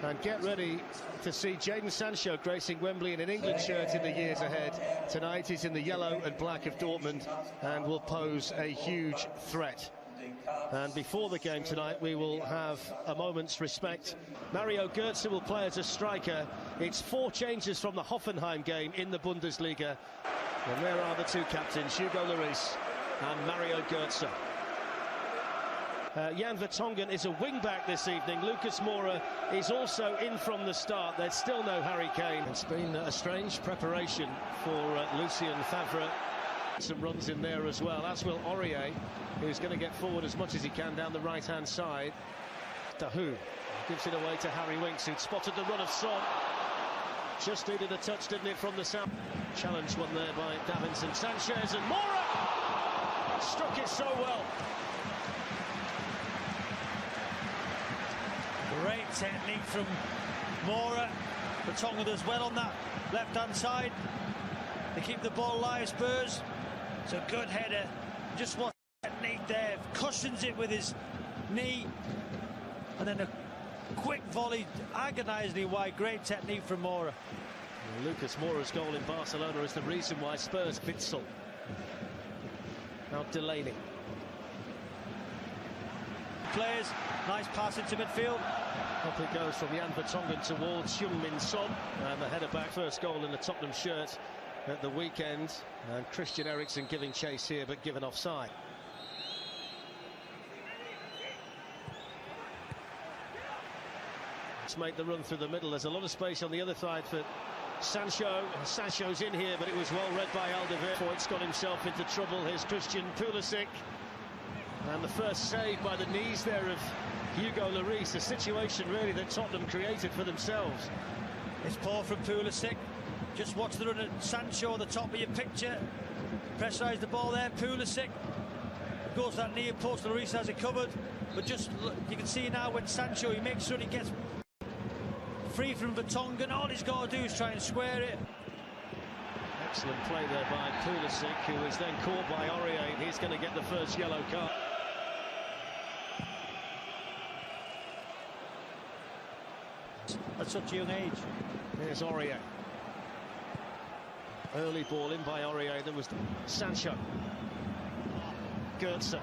And get ready to see Jadon Sancho gracing Wembley in an England shirt in the years ahead. Tonight he's in the yellow and black of Dortmund and will pose a huge threat. And before the game tonight, we will have a moment's respect. Mario Götze will play as a striker. It's 4 changes from the Hoffenheim game in the Bundesliga. And there are the 2 captains, Hugo Lloris and Mario Götze. Jan Vertonghen is a wing-back this evening. Lucas Moura is also in from the start. There's still no Harry Kane. It's been a strange preparation for Lucien Favre. Some runs in there as well, as will Aurier, who's going to get forward as much as he can down the right-hand side. Dahoud gives it away to Harry Winks, who'd spotted the run of Son. Just needed a touch, didn't it, from the south. Challenge one there by Davinson Sanchez, and Moura struck it so well. Great technique from Moura. Vertonghen does well on that left-hand side. They keep the ball alive, Spurs. It's a good header. Just what technique there. Cushions it with his knee. And then a quick volley, agonisingly wide. Great technique from Moura. Lucas Moura's goal in Barcelona is the reason why Spurs Witsel. Now Delaney. Players, nice pass into midfield. Up it goes from Jan Vertonghen towards Heung-min Son, and the header back. First goal in the Tottenham shirt at the weekend, and Christian Eriksen giving chase here but given offside. Let's make the run through the middle. There's a lot of space on the other side for Sancho. Sancho's in here, but it was well read by Alderweireld. Foyt's got himself into trouble. Here's Christian Pulisic. And the first save by the knees there of Hugo Lloris, a situation really that Tottenham created for themselves. It's poor from Pulisic. Just watch the run at Sancho on the top of your picture. Pressurise the ball there, Pulisic. Goes to that near post, Lloris has it covered. But just, look, you can see now when Sancho, he makes sure he gets free from Vertonghen. All he's got to do is try and square it. Excellent play there by Pulisic, who was then caught by Aurier, and he's going to get the first yellow card. At such a young age. Here's Aurier. Early ball in by Aurier. There was Sancho. Götze.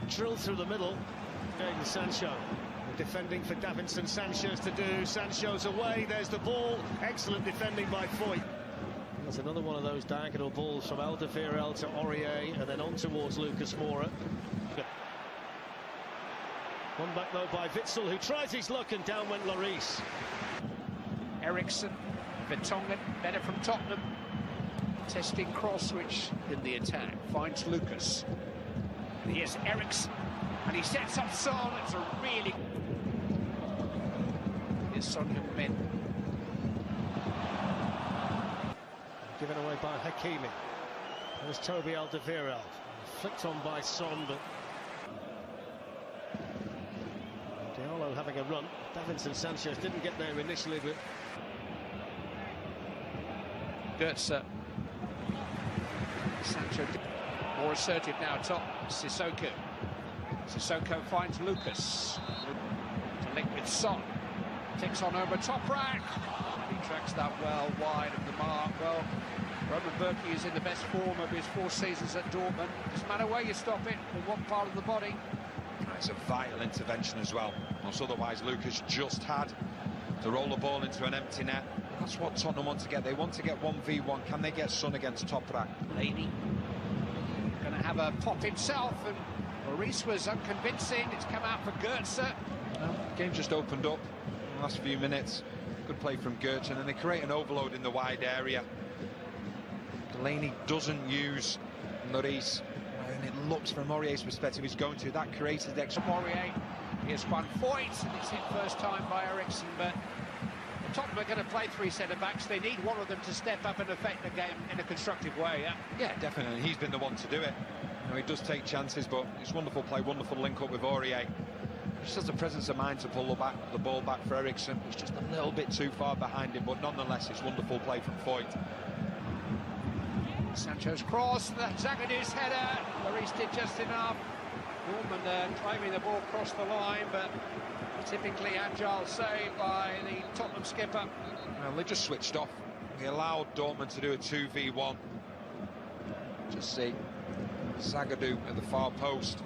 Drilled through the middle. Jadon Sancho. Defending for Davinson Sanchez to do. Sancho's away. There's the ball. Excellent defending by Foyt. There's another one of those diagonal balls from Alderweireld to Aurier, and then on towards Lucas Moura. One back though by Witsel, who tries his luck, and down went Lloris. Eriksen, Vertonghen, better from Tottenham. Testing cross switch in the attack, finds Lucas. Here's Eriksen, and he sets up Son. It's a really... Here's Son Heung-min. Given away by Hakimi. There's Toby Alderweireld. Flicked on by Son, but Diallo having a run. Davinson Sanchez didn't get there initially, but Götze. Sancho more assertive now, top. Sissoko. Sissoko finds Lucas. To link with Son. Ticks on over top rack. He tracks that well wide of the mark. Well, Roman Bürki is in the best form of his 4 seasons at Dortmund. Doesn't matter where you stop it, in what part of the body. It's a vital intervention as well. Otherwise, Lucas just had to roll the ball into an empty net. That's what Tottenham want to get. They want to get 1v1. Can they get Son against top rack? Laney going to have a pop himself, and Lloris was unconvincing. It's come out for Götze. Well, the game just opened up in the last few minutes. Good play from Götze, and then they create an overload in the wide area. Delaney doesn't use Lloris, and it looks from Aurier's perspective he's going to. That created extra. Aurier, here's one Foyt, and it's hit first time by Eriksen, but Tottenham are going to play 3 centre-backs. They need one of them to step up and affect the game in a constructive way, yeah? Yeah, definitely. He's been the one to do it. You know, he does take chances, but it's wonderful play, wonderful link-up with Aurier. Just has the presence of mind to pull the ball back for Eriksen. He's just a little bit too far behind him, but nonetheless, it's wonderful play from Foyt. Sancho's cross, Zagadu's header. Lloris did just enough. Norman driving the ball across the line, but Typically agile save by the Tottenham skipper. Well, they just switched off. They allowed Dortmund to do a 2v1. Just see Zagadou at the far post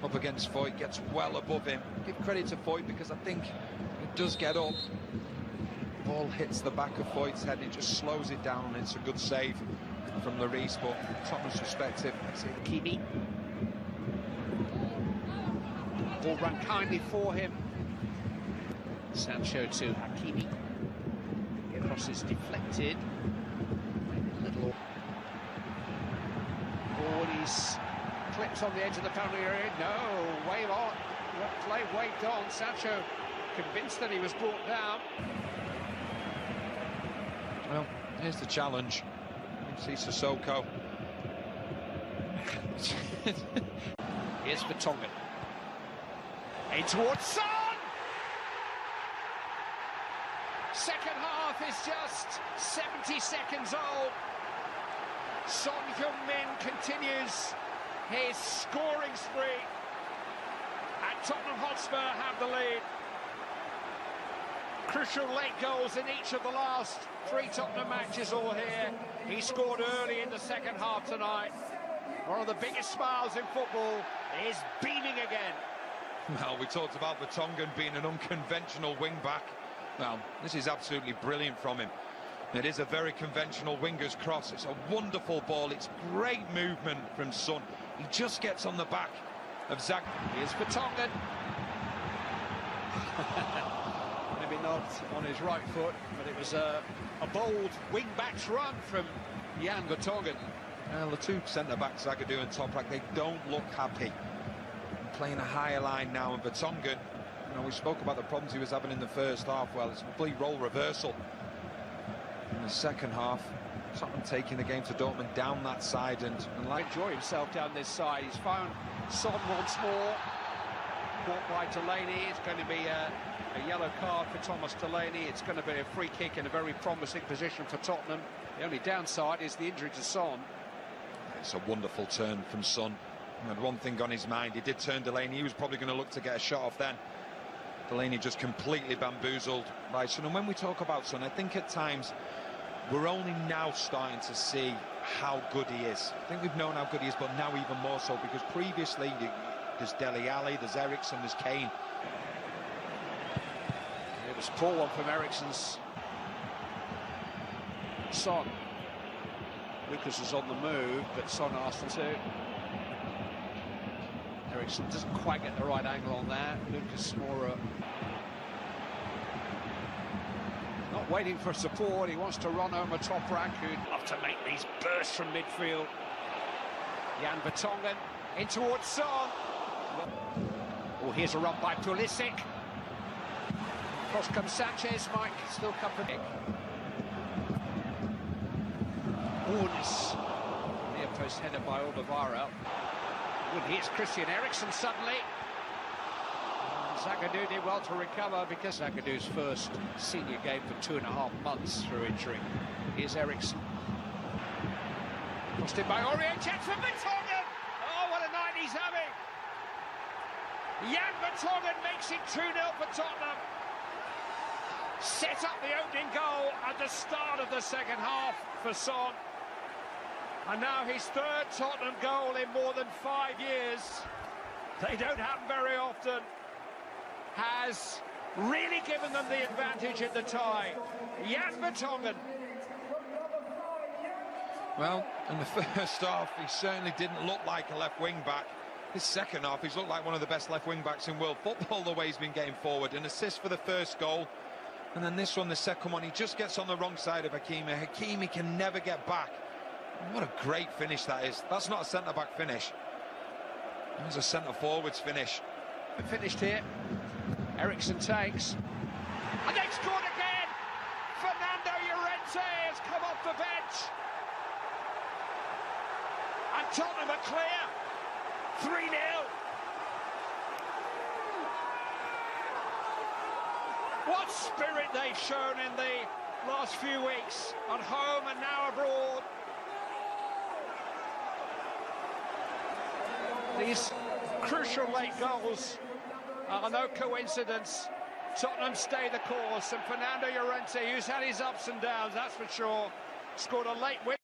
up against Foyt, gets well above him. Give credit to Foyt because I think it does get up. The ball hits the back of Foyt's head, it just slows it down. It's a good save from Lloris, but Tottenham's perspective. Hakimi. Ball run kindly for him. Sancho to Hakimi. The cross is deflected. A little. Ball is clipped on the edge of the penalty area. No, wave on. Play waved on. Sancho convinced that he was brought down. Well, here's the challenge. You see Sissoko. Here's Vertonghen. In towards Son! Second half is just 70 seconds old. Son Heung-min continues his scoring spree. And Tottenham Hotspur have the lead. Crucial late goals in each of the last 3 Tottenham matches all here. He scored early in the second half tonight. One of the biggest smiles in football is beaming again. Well, we talked about Vertonghen being an unconventional wing-back. Well, this is absolutely brilliant from him. It is a very conventional winger's cross. It's a wonderful ball. It's great movement from Son. He just gets on the back of Zag. Here's Vertonghen. Maybe not on his right foot, but it was a bold wing-back's run from Jan Vertonghen. Well, the two centre-backs, Zagadou and Toprak, they don't look happy. Playing a higher line now, and Vertonghen, you know, we spoke about the problems he was having in the first half. Well, it's a complete role reversal in the second half. Tottenham taking the game to Dortmund down that side and like enjoy himself down this side. He's found Son once more. Caught by Delaney. It's going to be a yellow card for Thomas Delaney. It's going to be a free kick in a very promising position for Tottenham. The only downside is the injury to Son. It's a wonderful turn from Son. He had one thing on his mind. He did turn Delaney. He was probably going to look to get a shot off then. Delaney just completely bamboozled by Son. And when we talk about Son, I think at times we're only now starting to see how good he is. I think we've known how good he is, but now even more so, because previously there's Dele Alli, there's Eriksen, there's Kane. It was a poor one from Eriksen's Son. Lucas is on the move, but Son asked him to. Eriksen doesn't quite get the right angle on that. Lucas Moura not waiting for support. He wants to run over Toprak, who'd love to make these bursts from midfield. Jan Vertonghen in towards Son. Oh, here's a run by Pulisic. Cross comes Sanchez. Mike still come for Nick. Ornes. Near post header by Alderweireld. Well, here's Christian Eriksen suddenly. Zagadou did well to recover because Zagadou's first senior game for 2.5 months through injury. Here's Eriksen. Crossed in by Aurier, chance for Vertonghen! Oh, what a night he's having! Jan Vertonghen makes it 2-0 for Tottenham. Set up the opening goal at the start of the second half for Son. And now his third Tottenham goal in more than 5 years. They don't happen very often. Has really given them the advantage in the tie. Jan Vertonghen. Well, in the first half, he certainly didn't look like a left wing-back. His second half, he's looked like one of the best left wing-backs in world football, the way he's been getting forward. An assist for the first goal. And then this one, the second one, he just gets on the wrong side of Hakimi. Hakimi can never get back. What a great finish that is. That's not a centre-back finish. It's a centre-forwards finish. Finished here. Eriksen takes. And they scored again! Fernando Llorente has come off the bench. And Tottenham are clear. 3-0. What spirit they've shown in the last few weeks, at home and now abroad. These crucial late goals are no coincidence. Tottenham stay the course, and Fernando Llorente, who's had his ups and downs, that's for sure, scored a late win.